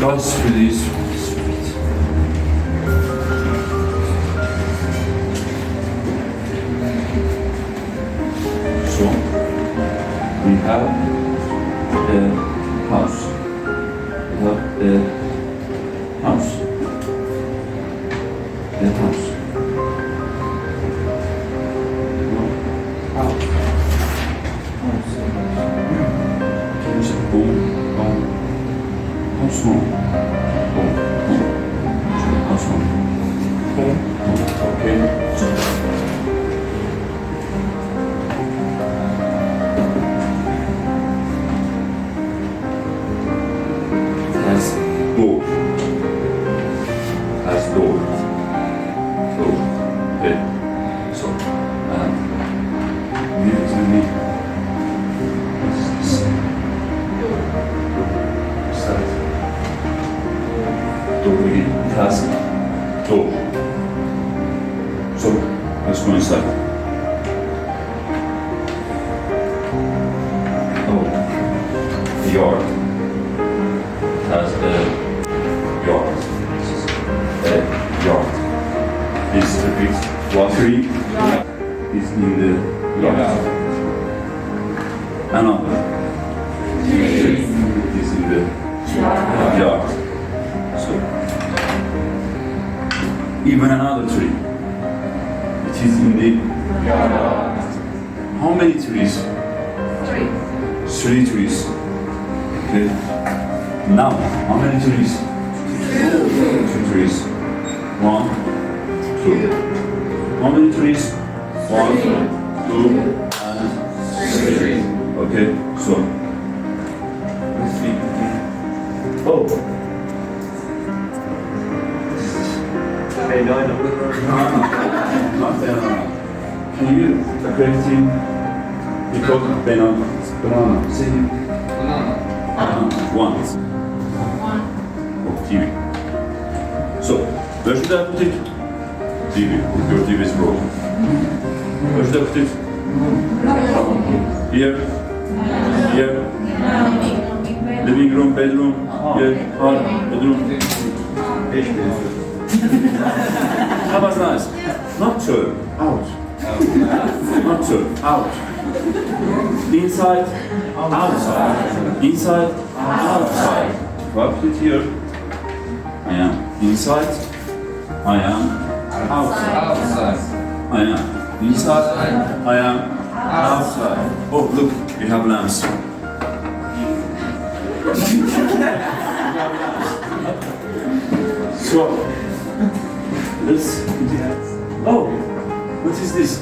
Guys, please. So, we have a house. We have a house. A house. House. Can you say home? Home. House home. Home. Home. House home. Home. Home. Okay. Door. Has door. Door. Head. So, and usually start. Door again. It has door. So, let's go inside. Oh, the yard. Has a yard. A yard. This repeats watery is in the yard. Another tree is in the yard. So even another tree, it is in the yard. How many trees? Three trees. Okay. Now, how many trees? Two trees. 1, 2. How many trees? 1, 2, and 3. Okay, so let's see. Oh. No. Not banana. Can you correct him? Because banana. Say banana. One. Oh, TV. So, where should I put it? TV. Your TV is broken. Where should I put it? Here. Here. Living room, bedroom. Here. Bedroom. That was nice. Not sure. Out. Not sure. Out. Inside. Outside. Inside. Outside. If I put it here, I am inside. I am outside. I am inside. I am outside. Oh, look, we have lamps. So, let's. Oh, what is this?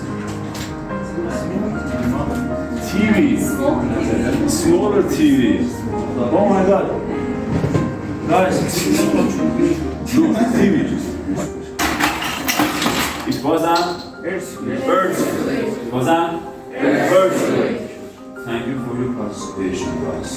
TV. Smaller TV. Oh my God. Guys, no, TV. It was an earthquake. It was an earthquake. Thank you for your participation, guys.